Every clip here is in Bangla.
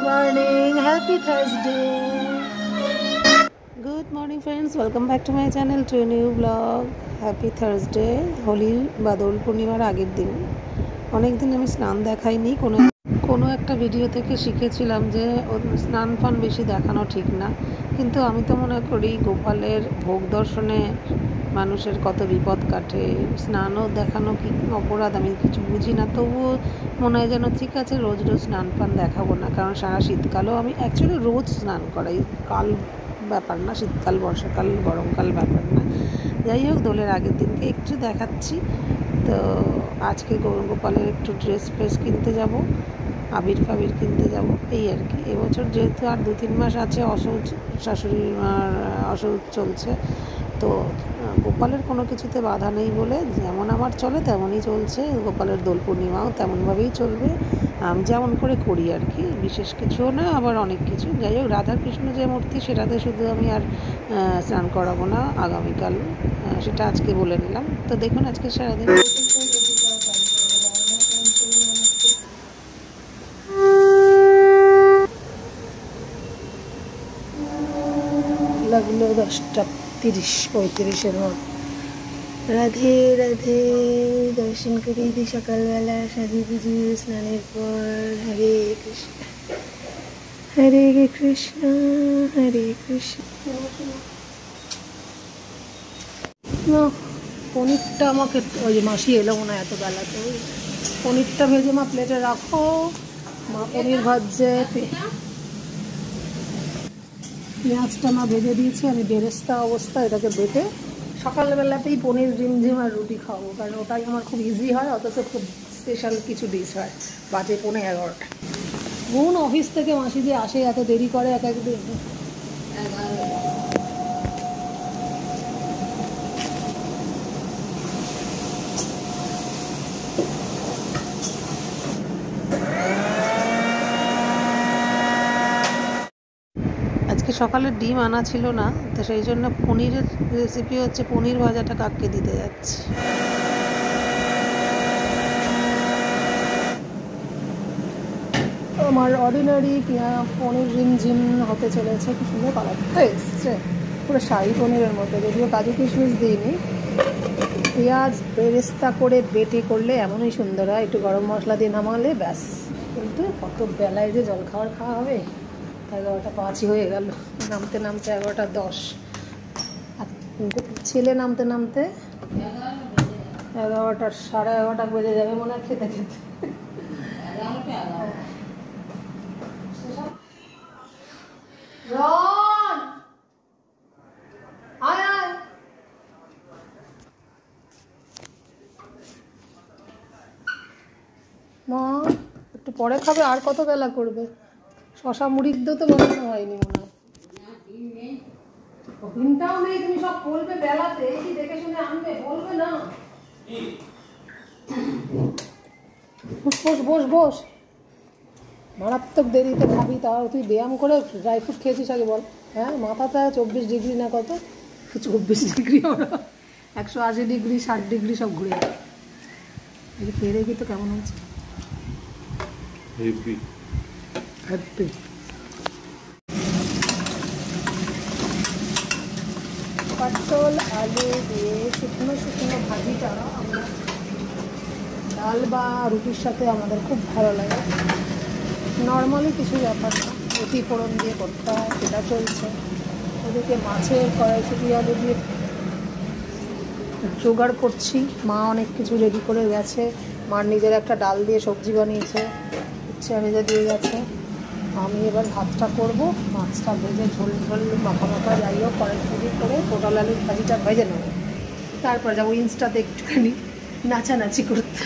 morning, happy Thursday. Good morning friends, welcome back to my channel to a new vlog. Happy Thursday. Holi বা দোল পূর্ণিমার আগের দিন অনেক দিন আমি স্নান দেখাইনি। কোনো একটা ভিডিও থেকে শিখেছিলাম যে স্নান ফান বেশি দেখানো ঠিক না, কিন্তু আমি তো মনে করি গোপালের ভোগ দর্শনে মানুষের কত বিপদ কাটে, স্নানও দেখানো কি অপরাধ আমি কিছু বুঝি না। তবুও মনে হয় যেন ঠিক আছে, রোজ রোজ স্নান ফান দেখাবো না, কারণ সারা শীতকালও আমি অ্যাকচুয়ালি রোজ স্নান করাই, কাল ব্যাপার না, শীতকাল বর্ষাকাল গরমকাল ব্যাপার না। যাই হোক, দোলের আগের দিনকে একটু দেখাচ্ছি। তো আজকে গোপালের একটু ড্রেস ফ্রেস কিনতে যাব, আবির ফাবির কিনতে যাব, এই আর কি। এবছর যেহেতু আর 2-3 মাস আছে, অসৌচ শাশুড়ি মার অসৌচ চলছে, তো গোপালের কোনো কিছুতে বাধা নেই বলে যেমন আমার চলে তেমনই চলছে। গোপালের দোল পূর্ণিমাও তেমনভাবেই চলবে, আমি যেমন করে করি আর কি, বিশেষ কিছুও না, আবার অনেক কিছু। যাই হোক, রাধাকৃষ্ণ যে মূর্তি সেটাতে শুধু আমি আর স্নান করাবো না আগামীকাল, সেটা আজকে বলে নিলাম। তো দেখুন আজকে সারাদিন লাগলো 10:30-35 মত। রাধে রাধে, দর্শন করে দিই সকালবেলা, সাজু গুজু স্নানের পর। হরে কৃষ্ণ হরে কৃষ্ণ হরে কৃষ্ণ। না, পনিরটা আমাকে ওই যে মাসি এলো মনে হয় এত বেলাতে, পনিরটা ভেজে মা প্লেটে রাখো। মা পনির ভাজছে, পেঁয়াজটা মা ভেজে দিয়েছে, আমি বেরেস্তা অবস্থা এটাকে বেটে সকালবেলাতেই পনির ঝিমঝিম আর রুটি খাবো, কারণ ওটাই আমার খুব ইজি হয়, অথচ খুব স্পেশাল কিছু ডিশ হয়। বাজে 11:15। বোন অফিস থেকে মাসি যে আসে এত দেরি করে এক একদিন। আজকে সকালে ডিম আনা ছিল না, তো সেই জন্য পনিরের রেসিপি হচ্ছে পনির ভাজাটা কাককে দিতে যাচ্ছি। আমার অর্ডিনারি পনির রিমঝিম হতে চলেছে, কি সুন্দর কালারটা এসছে, পুরো শাহী পনিরের মতো। যদিও কাজু কিশমিশ দিইনি, পেঁয়াজ বেরেস্তা করে বেটে করলে এমনই সুন্দর হয়, একটু গরম মশলা দিয়ে নামালে ব্যাস। কিন্তু কত বেলায় যে জলখাবার খাওয়া হবে, 11:05 হয়ে গেল, নামতে নামতে 11:10, আর ছেলে নামতে নামতে 11:30 বেজে যাবে মনে হয় খেতে খেতে। মা একটু পরে খাবে, আর কত বেলা করবে? শশা মুড়ির দো তো বানানো হয়নি মনে হয়, ডিমটাও নেই। তুমি সব বলবে বেলাতে, কি দেখে শুনে আনবে, বলবে না। বস বস বস, মারাত্মক দেরিতে খাবি, তাও তুই ব্যায়াম করে ড্রাই ফ্রুট খেয়েছিস আগে বল। হ্যাঁ, মাথাটা 24 ডিগ্রি না কত, 24 ডিগ্রি, ওরা 180 ডিগ্রি 60 ডিগ্রি সব ঘুরে যায়। খেয়ে দেখি তো কেমন হচ্ছে। Happy happy. পটল আলু দিয়ে শুকনো শুকনো ভাজিটা আমরা ডাল বা রুটির সাথে আমাদের খুব ভালো লাগে। নর্মালি কিছু ব্যাপার না, রুটি ফোড়ন দিয়ে করতে হয়, সেটা চলছে। ওদিকে মাছের কড়াইশুঁটি আলু দিয়ে জোগাড় করছি, মা অনেক কিছু রেডি করে গেছে। মার নিজের একটা ডাল দিয়ে সবজি বানিয়েছে, উচ্ছে ভেজে দিয়ে গেছে। আমি এবার ভাতটা করব, মাছটা ভেজে ঝোল ঝোল মাখা মাখা যাই হোক কড়াইশুঁটি করে পটল আলুর ভাজিটা ভেজে নেব, তারপর যাবো ইনস্টাতে একটুখানি নাচানাচি করতে।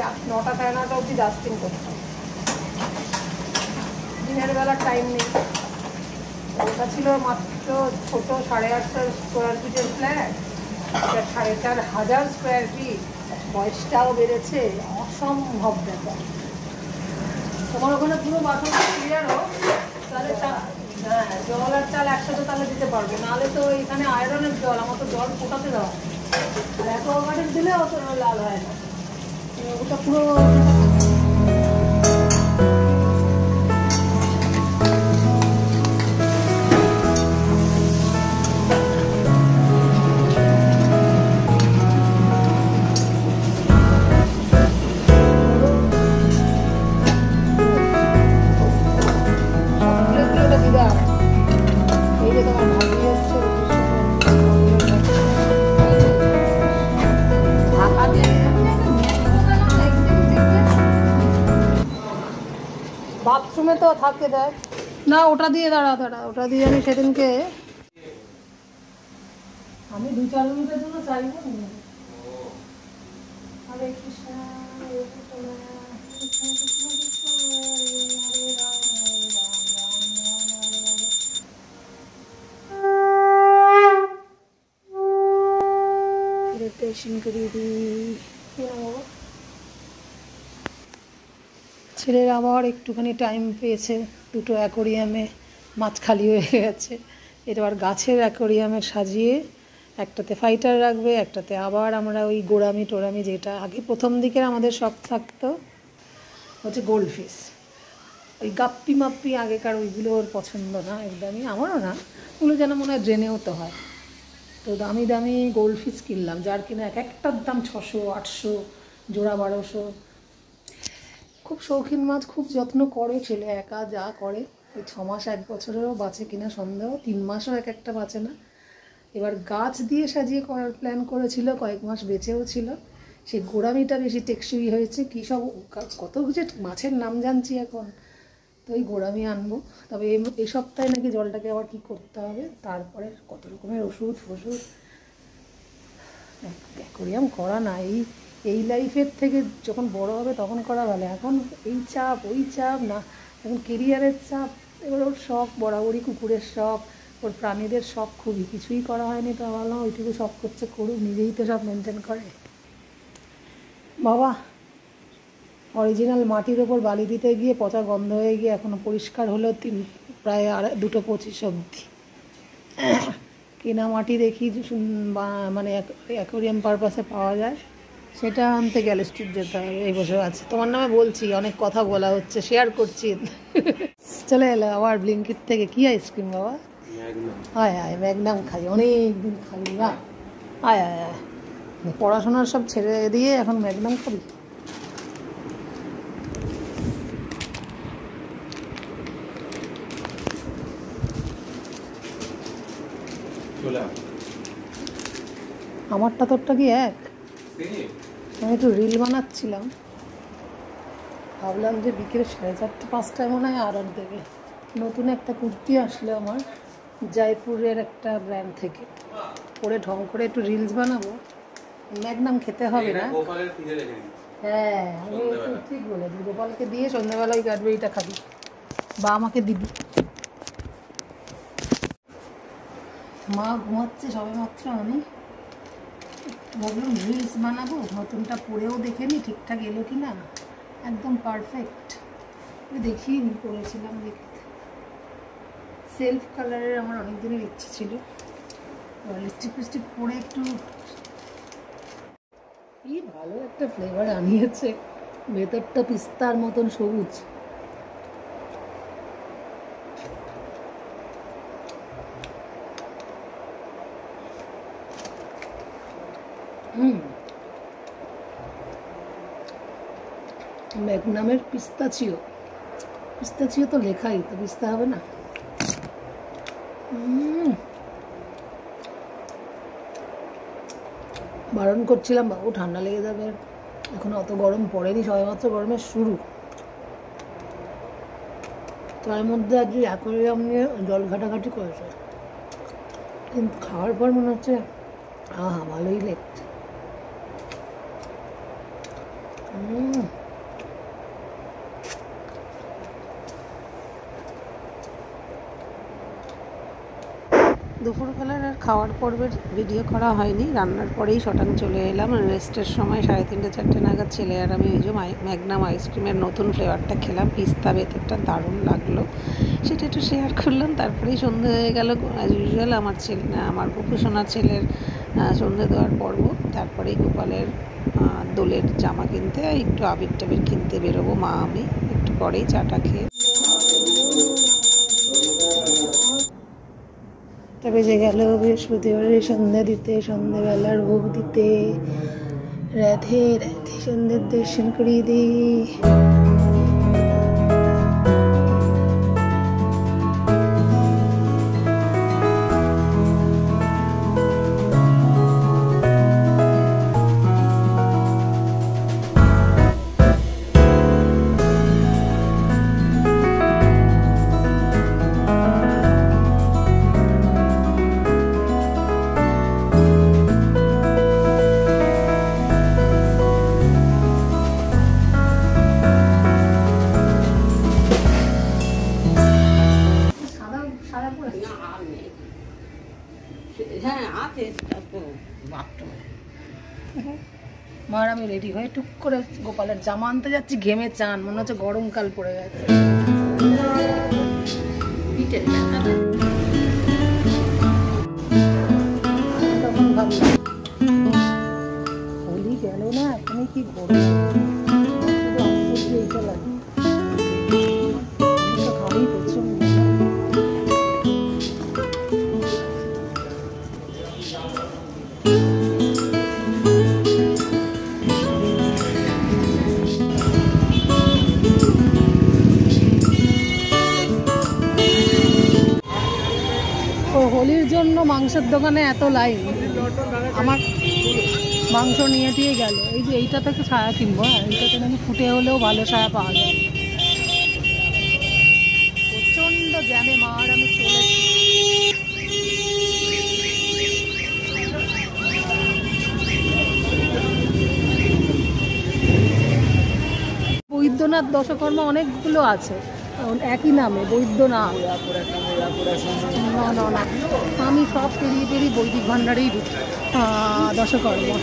রাত 9টা-9:30 অবধি ডাস্টিং করতাম, দিনের বেলার টাইম নেই। ওটা ছিল মাত্র ছোট 850 স্কোয়ার ফিটের ফ্ল্যাট, 4,500 স্কোয়ার ফিট, বয়সটাও বেড়েছে, অসম্ভব ব্যাপার। তোমার ওখানে পুরো বাথরুম ক্লিয়ার হোক, তাহলে হ্যাঁ, জল আর চাল একসাথে তাহলে দিতে পারবে, নাহলে তো এখানে আয়রনের জল, আমার তো জল ফোটাতে দেওয়া, আর অ্যাকোয়াগার্ডের দিলে অত লাল হয় না, ওটা পুরো। বাথরুমে তো থাকে দেখ না, ওটা দিয়ে দাঁড়া, ওটা দিয়ে আমি সেদিনকে আমি 2-4 মিনিটের জন্য চাইবো। হরে কৃষ্ণ হরে কৃষ্ণ কৃষ্ণ কৃষ্ণ কৃষ্ণ হরে রাম হরে রাম রাম রাম হরে হরে। মেডিটেশন করিয়ে দিই। ছেলের আবার একটুখানি টাইম পেয়েছে, দুটো অ্যাকোরিয়ামে মাছ খালি হয়ে গেছে, এবার গাছের অ্যাকোরিয়ামে সাজিয়ে একটাতে ফাইটার রাখবে, একটাতে আবার আমরা ওই গোড়ামি টোড়ামি, যেটা আগে প্রথম দিকের আমাদের শখ থাকতো হচ্ছে গোল্ডফিশ, ওই গাপ্পি মাপ্পি আগেকার, ওইগুলো ওর পছন্দ না একদমই, আমারও না, ওগুলো যেন মনে হয় ড্রেনেও তো হয়। তো দামি দামি গোল্ডফিশ কিনলাম, যার কিনা এক একটার দাম 600-800, জোড়া 1200। খুব শৌখিন মাছ, খুব যত্ন করে ছেলে, একা যা করে, ওই 6 মাস 1 বছরেরও বাঁচে কিনা সন্দেহ, 3 মাসও এক একটা বাঁচে না। এবার গাছ দিয়ে সাজিয়ে করার প্ল্যান করেছিল, কয়েক মাস বেঁচেও ছিল, সেই গোড়ামিটা বেশি টেকসই হয়েছে। কী সব কত কিছু মাছের নাম জানছি এখন, তো ওই গোড়ামি আনবো। তবে এই সপ্তাহে নাকি জলটাকে আবার কী করতে হবে, তারপরে কত রকমের ওষুধ ফষুধ, অ্যাকোরিয়াম করা না এই লাইফের থেকে যখন বড় হবে তখন করা ভালো, এখন এই চাপ ওই চাপ না, এখন কেরিয়ারের চাপ। এবার ওর শখ বরাবরই, কুকুরের শখ, ওর প্রাণীদের শখ খুবই, কিছুই করা হয়নি, তো ভালো ওইটুকু শখ করছে করুক, নিজেই তো সব মেনটেন করে। বাবা অরিজিনাল মাটির ওপর বালি দিতে গিয়ে পচা গন্ধ হয়ে গিয়ে এখনও পরিষ্কার হলো প্রায় 2:25 অবধি। কেনা মাটি দেখি মানে অ্যাকোরিয়াম পারপাসে পাওয়া যায়, সেটা আনতে গেলে স্ট্রিট যেতে হবে। এই বছর আছে, তোমার নামে বলছি, অনেক কথা বলা হচ্ছে, শেয়ার করছি। চলে এলো আবার ব্লিঙ্কিট থেকে কি আইসক্রিম বাবা, আয় আয় ম্যাগনাম খাই, অনেক দিন খাই না, আয় আয় আয়, পড়াশোনার সব ছেড়ে দিয়ে এখন ম্যাগনাম খাবি। আমারটা তোরটা কি এক? আমি একটু রিল বানাচ্ছিলাম, ভাবলাম যে বিকেলে 4:30-5টায় মনে হয় অর্ডার দেবে। নতুন একটা কুর্তি আসলো আমার জয়পুরের একটা ব্র্যান্ড থেকে, পরে ঢং করে একটু রিলস বানাবো। ম্যাগনাম খেতে হবে না, হ্যাঁ আমি ঠিক বলেছি, গোপালকে দিয়ে সন্ধ্যাবেলা ওই ক্যাডবেরিটা খাবি বা আমাকে দিবি। মা ঘুমাচ্ছে সবে মাত্র, আমি ভাবলাম রিলস বানাবো, নতুনটা পরেও দেখে নি ঠিকঠাক এলো কি না, একদম পারফেক্ট দেখিয়ে নি, করেছিলাম দেখতে। সেলফ কালারের আমার অনেক দিনের ইচ্ছে ছিল, লিপস্টিক ফিস্টিক পরে একটু, কি ভালো একটা ফ্লেভার আনিয়েছে, ভেতরটা পিস্তার মতন সবুজ। ম্যাগনামের পিস্তাচিও তো লেখাই, তো পিস্তা হবে না। বারণ করছিলাম বাবু ঠান্ডা লেগে যাবে, এখন অত গরম পড়েনি, সবেমাত্র গরমের শুরু, তার মধ্যে আজ অ্যাকোয়ারিয়াম নিয়ে জল ঘাটাঘাটি করেছে, কিন্তু খাওয়ার পর মনে হচ্ছে আহা ভালোই লেগছে। দুপুরবেলার আর খাওয়ার পর্বের ভিডিও করা হয়নি, রান্নার পরেই শটাং চলে এলাম রেস্টের সময় 3:30-4টে নাগাদ। ছেলে আর আমি ওই যে ম্যাগনাম আইসক্রিমের নতুন ফ্লেভারটা খেলাম, পিস্তা ভেতরটা দারুণ লাগলো, সেটা একটু শেয়ার করলাম। তারপরেই সন্ধে হয়ে গেল, অ্যাজ ইউজুয়াল আমার গোপুসোনার ছেলের সন্ধে দেওয়ার পর্ব। তারপরেই গোপালের দোলের জামা কিনতে, একটু আবির টাবির কিনতে বেরোবো মা আমি, একটু পরেই চাটা খেয়ে। বেজে গেল বৃহস্পতিবারে সন্ধ্যা দিতে, সন্ধ্যেবেলার ভোগ দিতে। রাধে রাধে, সন্ধ্যের দর্শন করিয়ে দিই। মার আমি রেডি হয়ে টুক করে গোপালের জামা আনতে যাচ্ছি, ঘেমে চান, মনে হচ্ছে গরমকাল পড়ে গেছে। তখন ভাবলাম হোলি গেল না, এখনই কি গরম, এইটা লাগে খাবেই প্রচন্ড। হোলির জন্য মাংসের দোকানে এত লাইন, আমার মাংস নিয়ে দিয়ে গেল। এই যে এইটা থেকে ছায়া কিনবো, এইটাতে নাকি ফুটে হলেও ভালো ছায়া পাওয়া যায়। প্রচন্ড জ্যামে মা আর আমি চলেছি। বৈদ্যনাথ দশকর্মা অনেকগুলো আছে একই নামে, বৈদ্যনাথ। না না না, আমি সব পেরিয়ে বৈদিক ভাণ্ডারেই ঢুকি। দশকর্মা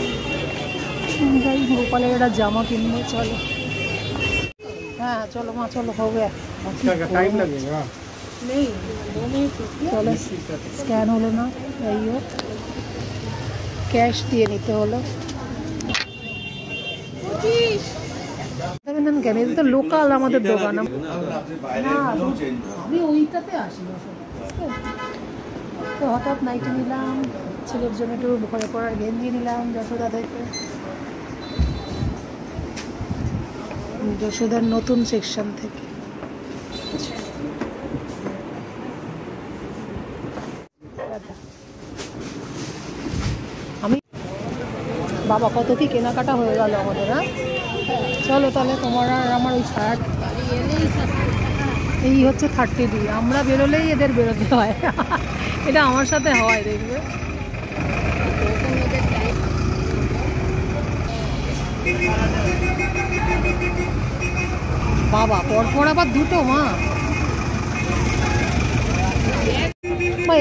যাই, গোপালের একটা জামা কিনবো, চলো। হ্যাঁ চলো মা, চলো হবে নেই, চলো। স্ক্যান হলো না, যাই হোক ক্যাশ দিয়ে নিতে হলো। কেন এটা তো লোকাল আমাদের দোকান। আমি ওইটাতে আসি তো। হঠাৎ নাইটি নিলাম, ছেলের জন্য একটু ঘরে পড়ার গেঞ্জি নিলাম যশোদা থেকে, যশোদার নতুন সেকশন থেকে। আমি বাবা কত কি কেনাকাটা হয়ে গেল আমাদের। হ্যাঁ চলো তাহলে, তোমার আর আমার ওই শার্ট এই হচ্ছে 30D। আমরা বেরোলেই এদের বেরোতে হয়, এটা আমার সাথে হয় দেখবে। বাবা পরপর আবার দুটো মা।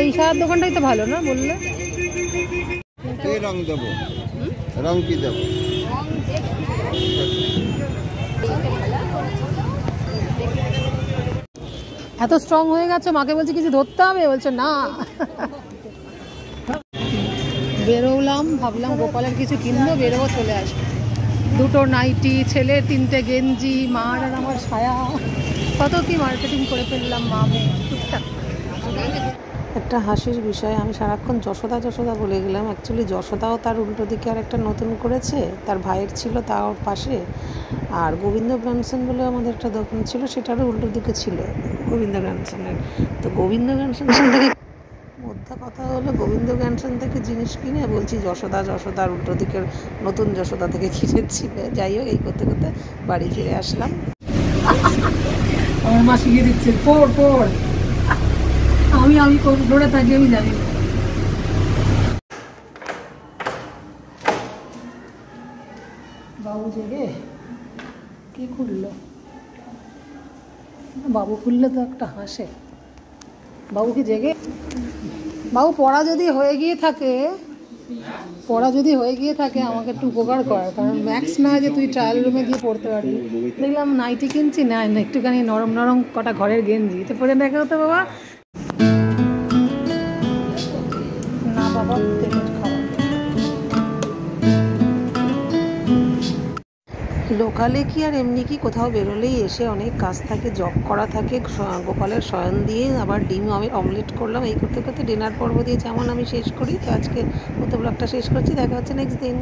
এই শাড়ির দোকানটাই তো ভালো না বললে? রং দেবো, রং কি দেবো? এত স্ট্রং হয়ে গেছে, মাকে বলছি কিছু ধরতে হবে, বলছে না। বেরোলাম, ভাবলাম গোপালের কিছু কিনবো, বেরোবো, চলে আসবো। দুটো নাইটি, ছেলের 3টে গেঞ্জি, মার আর আমার ছায়া, কত কি মার্কেটিং করে ফেললাম মা মেয়ে টুকটাক। একটা হাসির বিষয়, আমি সারাক্ষণ যশোদা যশোদা বলে গেলাম, অ্যাকচুয়ালি যশোদাও তার উল্টো দিকে আর একটা নতুন করেছে, তার ভাইয়ের ছিল তার পাশে। আর গোবিন্দ গ্র্যান্ডসন বলে আমাদের একটা দোকান ছিল, সেটারও উল্টো দিকে ছিল গোবিন্দ গ্র্যান্ডসনের। তো গোবিন্দ গ্র্যান্ডসন থেকে মধ্যে কথা হলো, গোবিন্দ গ্র্যান্ডসন থেকে জিনিস কিনে বলছি যশোদার উল্টো দিকের নতুন যশোদা থেকে কিনেছি। যাই হোক, এই করতে করতে বাড়ি ফিরে আসলাম। আমার মা শিখিয়ে দিচ্ছে পড়, আমি ধরে থাকি, আমি জানি না। বাবু জেগে কে খুললো? বাবু খুললে তো একটা হাসে। বাবু কি জেগে? বাবু পড়া যদি হয়ে গিয়ে থাকে আমাকে একটু উপকার কর, কারণ ম্যাক্স না যে তুই ট্রায়াল রুমে গিয়ে পড়তে পারবি। দেখলাম নাইটি কিনছি না, একটুখানি নরম নরম কটা ঘরের গেঞ্জি তো পরে দেখা হতো বাবা। না বাবা লোকালে কি আর এমনি কি কোথাও বেরোলেই এসে অনেক কাজ থাকে, জব করা থাকে, গোপালের শয়ন দিয়ে আবার ডিম আমি অমলেট করলাম, এই করতে করতে ডিনার পর্ব দিয়ে যেমন আমি শেষ করি। তো আজকে মতো ব্লগটা শেষ করছি, দেখা হচ্ছে নেক্সট দিন।